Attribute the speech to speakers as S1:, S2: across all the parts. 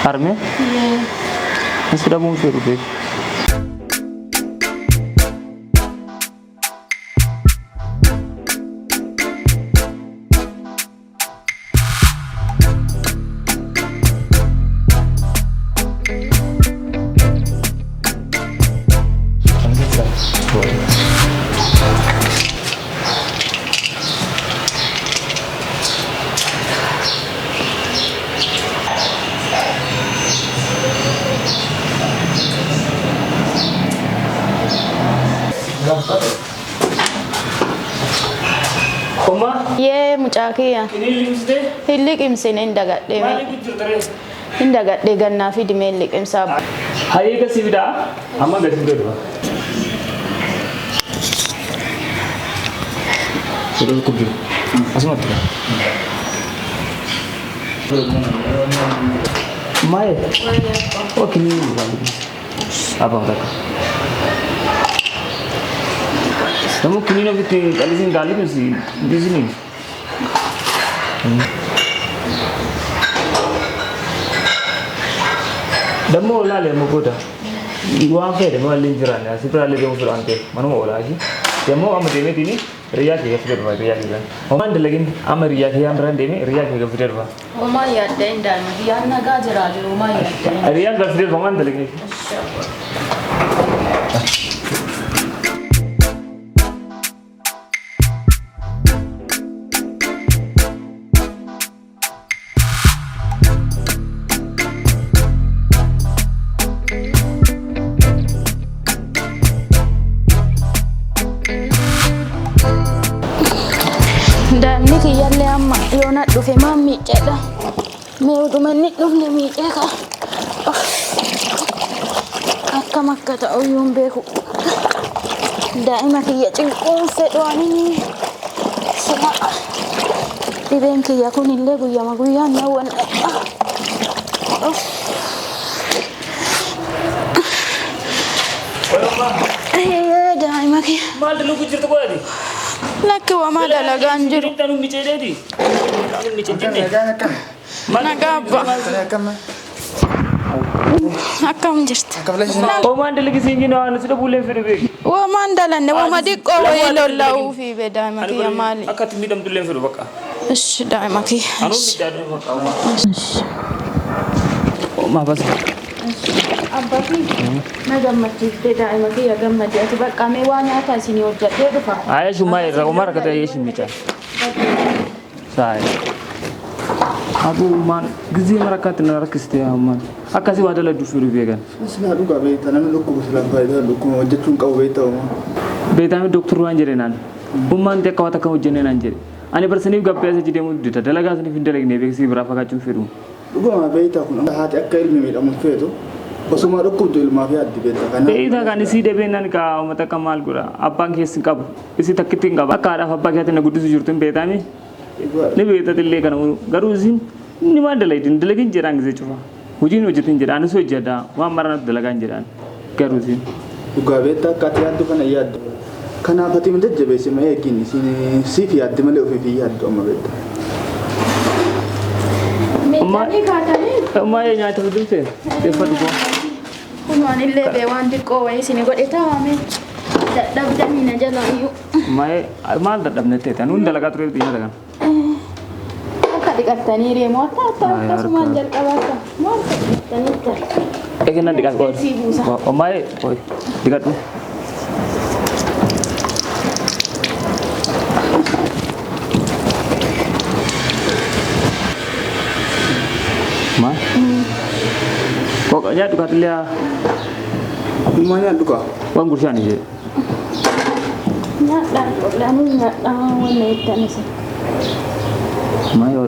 S1: Harme?
S2: Iya.
S1: Sudah mau suruh deh. Oma?
S2: Iya mucaa kiyya.
S1: Ini liqimsitee?
S2: Hin liqimsine hin dagadhe.
S1: Maaliif jirtare?
S2: Hin dagadhe gannaa fi dimeen liqimsaa.
S1: Hayyee gasii fidaa? Amma gasii fidee dhufa. Sudah kubur. Asumatti. Mai. Oh kini bukan. Abang tak. Kamu kini nak kita kali sini kali mesti di sini. Demo lale mo koda. Iwa ke demo linjiran ya. Sipra lale demo suruh ante. Mana mau lagi? Demo am deme tini riya ke gafir ba riya ke kan. Oman de lagin am riya ke am ran deme riya ke gafir ba.
S2: Oma yadda inda ya naga jira je oma yadda.
S1: Riya gafir ba man de lagin.
S2: Daa'imni kiyyaallee amma yoona dhufe maan miidheedha. Mee utuma inni dhufne miidhee ka. Akkam akka ta'u iyyuu hin beeku. Daa'ima kiyya cinquun fedhoanii sila. Dhibeen kiyya kunillee guyyama guyyaan na wannadha. Daa'ima kiyya.
S1: Maal dulu jirtu kau tadi?
S2: Lakki wamaa dalagaan jiru.
S1: Kita nunggu cedek di. Kami micet ni.
S2: Mana gabba? Akkam jirta?
S1: Oh mandel lagi sini no anu sudah boleh firu.
S2: Wamaan dalanne wama diqqoo wayii lolla'uu fi daa'ima kiyya maali?
S1: Akkat midam tulen firu bakka.
S2: Ish daa'ima kiyya.
S1: Anu midam bakka. Oh ma bas.
S2: Abbaa fi na gammachiiftee daa'ima kiyya gammadee ati bakka mee waa nyaata isinii hojjatee dhufa.
S1: Ayah cuma era Umar kata Yesus mica. Saya. Aku man gizi mereka tenar kisah man. Akasi wadah ladu firu vegan.
S3: Sila duga beta nami lukku sila faida lukku wajjatun kau beta uma.
S1: Beta mi dokter wan jere nan. Umman te kawata kau jene nan jere. Ani berseni juga biasa jadi mu dita dalaga seni finde lagi nebe si berapa kacung firu.
S3: Duga ma beta kun hati akka ilmi mi damun feto. Basuma lukku tu ilma fi addi beta kana.
S1: Beta kan isi debe nan ka mata kamal gura. Abang kes kab isi takitin kab. Akara abang kaya tena gudu sujurtum beta mi. Ne beta tille kan garuzin. Ni mana dalai din dalagin jerang ze cuma. Hujin hujatin jiran, anu so jada, wah marana dalagan jiran, kerusin.
S3: Duga beta kati addu kana yad. Kana fati mendet je besi ma yakin sini sifi addi male ofi fi yad amma beta.
S2: Meeshaalee kaatanii?
S1: Amma ya nyata betul sih, cepat gua.
S2: Kunuan illee beewwan xiqqoo wayii isin godhe taa'ame dadhabdanii na jala iyyuu.
S1: Maal dadhabne ta'e, anu dalagaa ture biyya dagan.
S2: Akka dhiqattanii deemu akka akkasumaan jalqabaata. Maal dhiqattanii ta'a?
S1: Eegna dhiqas qoon. Omaaye, dhiqadhu. Ma? Pokoknya duka tilia.
S3: Mana duka?
S1: Wan gurshan je.
S2: Nyaadhaan wanna ittaan isa.
S1: Mayor.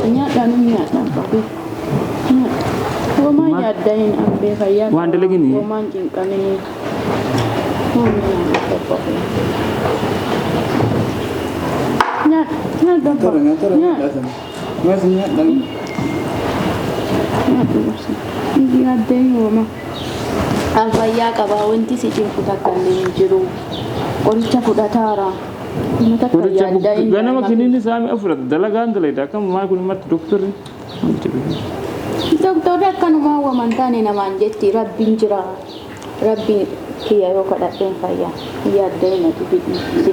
S2: Nyaadhaan papi. Womaan yaaddahin ambee fayyaa.
S1: Waan dalagini.
S2: Womaan cinqamee. Nyaadhaan papi. Nyaadhaan.
S3: Masih nyaadhaan.
S2: Yaaddahin womaa. Alfayyaa qabaa wanti si cinqu takka illee hin jiru. Qoricha fudhataara. Mata
S1: Qoricha
S2: yaaddaa
S1: ganama kiniinni saami afurata dalagaan dalayda akkam maal kun himatti doktorri.
S2: Doktorri akkanumaa waman taane namaan jetti rabbiin jira. Rabbiin kiyya yoo kadhadheen fayyaa. Yaaddaa himatu bidhiitti.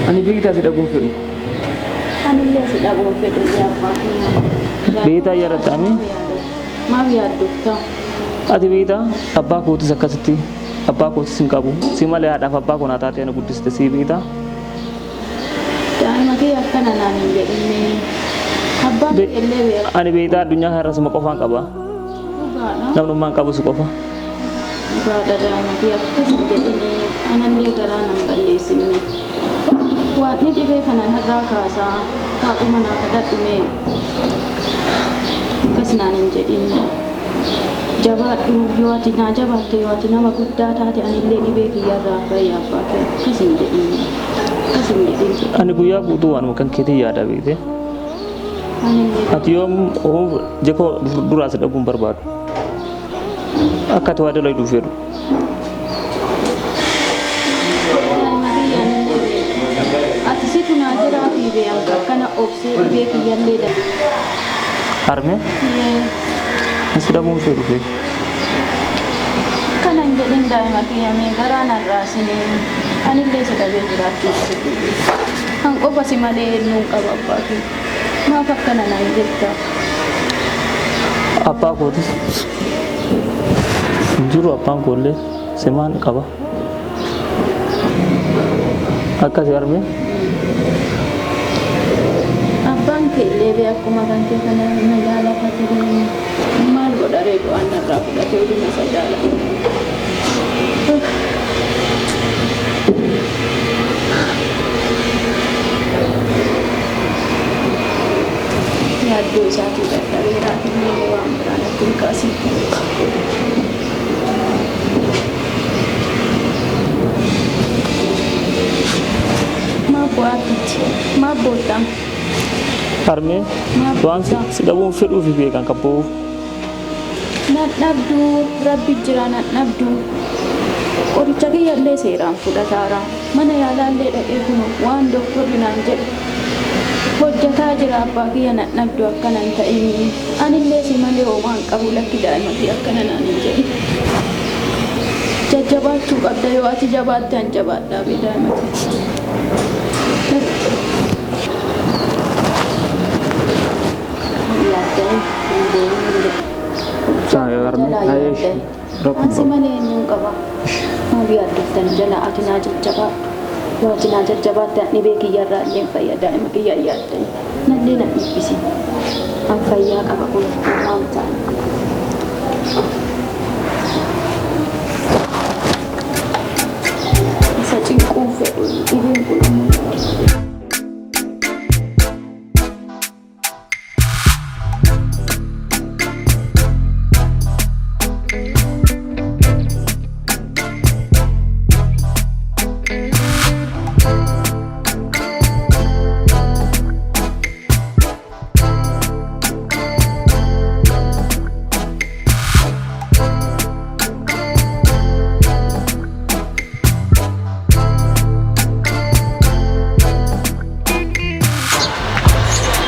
S1: Ani beektaa si dhabuun fedhu.
S2: Anillee si dhabuun fedhu abbaa kiyya.
S1: Beektaa yaadattaami.
S2: Maaf yaaddoftaa?
S1: Ati beektaa abbaa kootis akkasitti abbaa kootis hin qabu. Si malee haadhaaf abbaa kun haa taatee ana guddiste si beektaa.
S2: Daa'ima kiyya akkana naan hin jedhinne. Abbaan illee beeka.
S1: Ani beektaa addunyaa kana irra sima qofaan qaba.
S2: Dhugaadha.
S1: Namnummaan qabu si qofa.
S2: Dhugaadha daa'ima kiyya akkas hin jedhinne. Anallee garaa nan balleessine. Waanti dhibee kana irraa kaasaa kaadhuma naa kadhadhume. Akkas naan hin jedhinne. Jabaadhu yoo ati naa jabaatte yoo ati nama guddaa taate anillee dhibee kiyyarraa fayyaa abbaa kee akkas hin jedhinne. Akkas hin jedhinne.
S1: Ani guyyaa guutuu waanuma kan keetii yaada beekte. Ati yoom jekoo duraa si dhabuun barbaadu. Akka ati waa dalaguu fedhu.
S2: Ati situ naa jiraatii beeyanka akkana obsee dhibee kiyyallee dha.
S1: Harme si dhabuun fedhu fee.
S2: Kana hin jedhin daa'ima kiyyamee garaa narraa sinee anillee si dhabee jiraachuuf kan qofa si malee nuun qaba abbaa kee. Maaf akkana naan jetta?
S1: Abbaa kootis hin jiru abbaan koollee simaan qaba. Akkasi harme.
S2: Abbaan keellee bee akkuma kan kee kana magaalaa fatiree maal godha reedu waan narraa fudhatee dhuma isa jaalatu. Yaaddoo isaatii dadhabeeraati illee waan biraan akka hin kaasin. Maaf waatitti maaf booddaam.
S1: Harme waan si dhabuun fedhuu fi beekan qabbuu.
S2: Nadhabduu rabbi jira nadhabduu. Qoricha kiyyallee seeraan fudhataara. Mana yaalaallee dhaqee kunu waan doktorri naan jedhu. Hojjataa jira abbaa kiyya nadhabduu akkana hin ta'in. Anillee si malee hoomaan qabu lakki daa'ima kiyya akkana naan hin jedhin. Jajjabaachuu qabda yoo ati jabaatte an jabaadhaa bee daa'ima kiyya. Ansi malee eenyuun qaba. Maaf yaaddoftan jala ati naa jajjabaa. Yoo ati naa jajjabaatte an dhibee kiyyarraa illee fayyaa daa'ima kiyyaa yaaddan. Nallee na dhiibbisi. An fayyaa qaba kun maal ta'an. Isa cinquun fedhu dhibeen kun.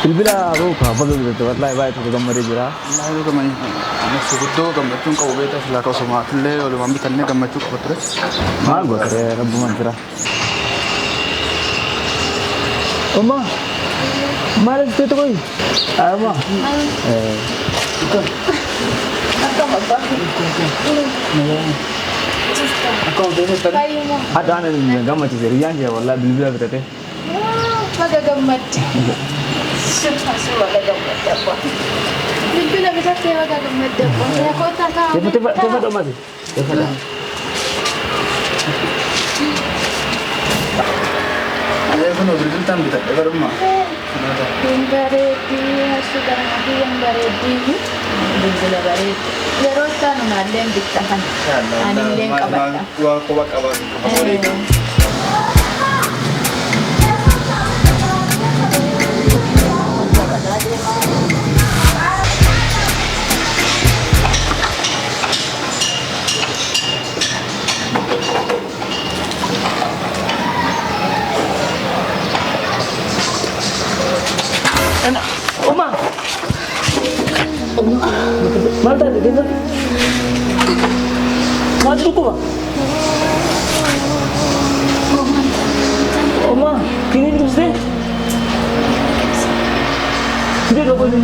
S1: Bilbila roka baga gitu wallahi baik tu gambar jira.
S3: Nah itu kemana? Anak segudo gambar tu kau beta sila kau semua tele oleh mami tanne gambar tu kau terus.
S1: Mal gua tere rabbu mantra. Oma. Mal itu tu koi. Ama.
S3: Kau beta tadi.
S1: Ada anak ni gambar tu serian je wallahi bilbila berate.
S2: Magagamad. Asu magagamad ako. Bilbila bisa kayo magagamad ako. Kaya ko tatawag.
S1: Tiba dong masih. Tiba dah.
S3: Ayah kan udah bilang kita ada rumah.
S2: Yang baredi, sudah mati yang baredi. Bila baredi. Terus kan nalen diktahan. Ani leng kabata.
S3: Gua kobak abang.
S1: Enak. Oma. Mata deh kita. Maju tuh, Pak. Oma, kini terus deh. Sudah gak boleh.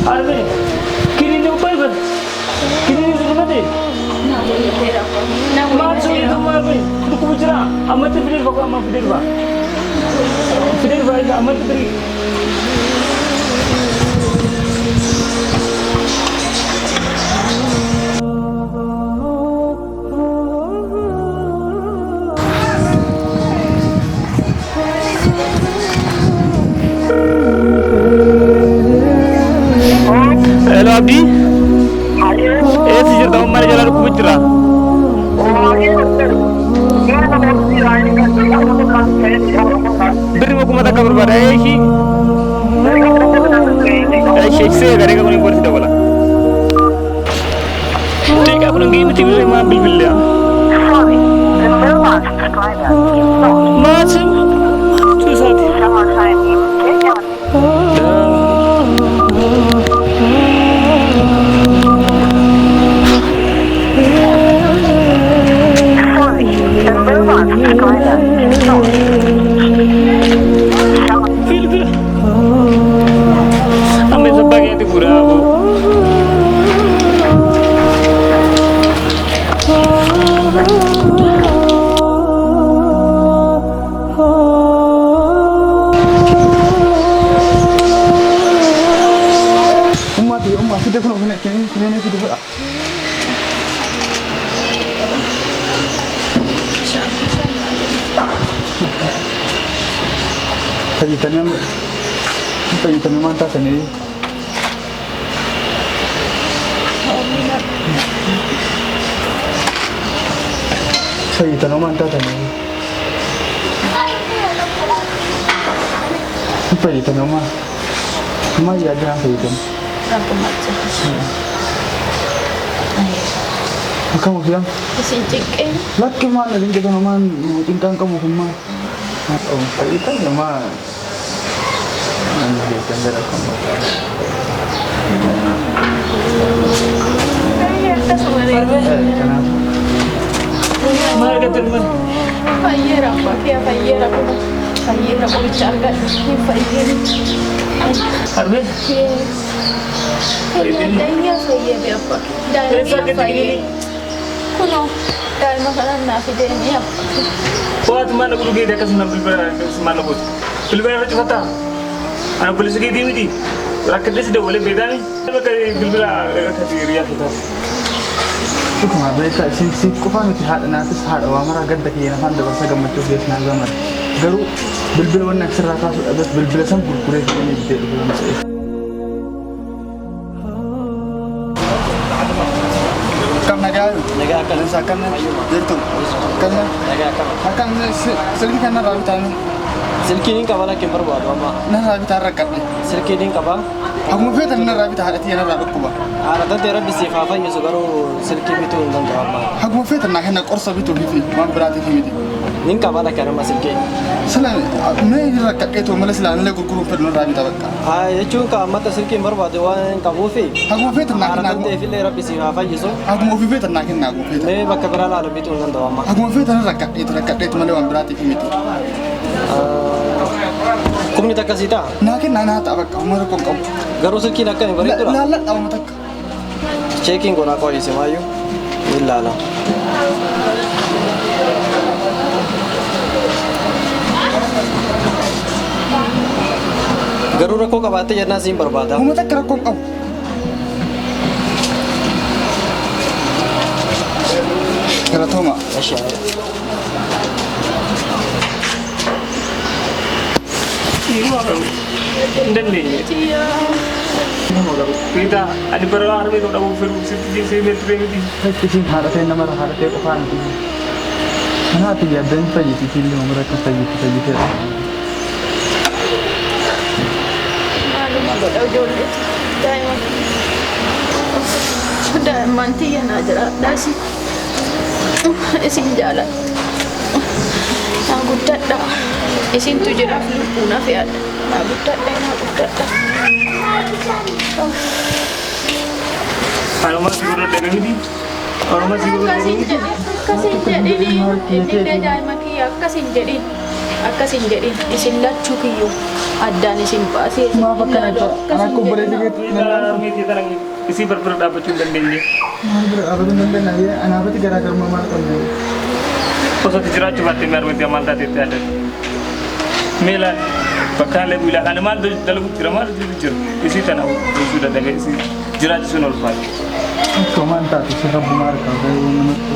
S1: Arme, kini ni upay ba? Kini ni sudah mati. Masuk itu Arme, tu kubicra. Amat terpilih bapak amat terpilih ba. Terpilih ba itu amat terpilih. Hello Abdi. Sejak tahun mana jalan aku bicara? Beri aku mata kabar pada sih. Saya gara gara boleh sudah bola. Tidak aku lagi mesti beli mobil beli ya. Macam tu sahaja. Feel hame sebagai itu burabu.
S3: Umma sudah kena kena sudah. Pagitannya mantap ini. Pagitannya mantap ini. Pagitannya mah, ya ada pagitan.
S2: Aku macam.
S3: Kamu bilang?
S2: Si chicken.
S3: Lat kemana? Ini kita naman tingkang kamu semua. Oh, pagitan nama. Nanti tanda aku. Kenapa?
S1: Mana kata teman?
S2: Fire apa? Kia fire apa? Fire apa bercakap? Ini fire.
S1: Arme?
S2: Yes. Dahlia fire apa? Dahlia fire. Kuno. Dahil makanan na fide niya.
S1: Buat mana guru kita kasih nampil pada semana bos. Pilih itu kata. Anak polisi kita ini. Rakyat dia sudah boleh beda nih. Mereka pilih kasih riak kita.
S3: Itu kemana mereka si kufan itu hal nanti hal awam rakyat daki yang mana dapat segala macam dia senang zaman. Baru bil warna serah kasus ada bil sam kurkure ini dia belum saya. Naga akan misalkan itu akan selagi kan rabitan
S4: Silkinin ka bala kimbar ba ma
S3: rabitan rakat
S4: silkinin ka ba
S3: aku mau fitar rabitan hati yang rabitan kuba
S4: ara ta tera bisi fafa yeso garo silki bitu ndan ka ma
S3: aku mau fitar nak hendak korsa bitu hivi mam berarti hivi
S4: nin ka bala kana ma silki
S3: salah ini rakat itu malah salah nilai guru fitar rabitan bakka
S4: ya chu ka mata silki mar ba dewan ka bufi
S3: aku mau fitar nak
S4: ara ta te fil ra bisi fafa yeso
S3: aku mau fitar nak aku fitar
S4: me bakka berala bitu ndan da ma
S3: aku mau fitar rakat itu malah mam berarti hivi
S4: komunita kasita
S3: nakin nana tak bakka umur kau
S4: garo silki nakkan bari tu
S3: la tahu matak
S4: checking ko na ko isi mayu illala Garuu rakkoo qabaattee jennaan siin barbaada.
S3: Uummata akka rakkoon qabu. Galatooma.
S1: Dandeenye. Kita ani bara harme to dabu firu sitti se metre miti.
S3: Isin haadhatee namarra haadhatee qofaa miti. Kanaaf yaaddan fayyiti filli umra akka fayyiti.
S2: Maaluma godha ijoollee daa'imman tiyya naa jiraadhaas isin jaaladha naa guddadha isintu jiraaf lubbuu na fe'adha naa guddadha.
S1: Haruma siguro dega miti. Haruma siguro dega miti.
S2: Akkasin jedhini innillee daa'ima kiyya akkasin jedhin isin lachuu kiyyuu addaan isin baasee
S3: Maaf akkana akka obboleetti keetti.
S1: Kita miti tarang isi berbeda dapat dandeenye.
S3: Maal bira dhaabbatuu hin dandeenye anaafatti garaagarummaa maal qabna?
S1: Osoo jiraachuu baattee meermiti amaan taateetti adda. Meelaan bakkaalee bu'uuraa ani maal dalagu jira maal jiru isi tana osoo dadhabee isi jiraachisuun ulfaata.
S3: Akka maan taate sirra bumaa harkaa gahee namatti.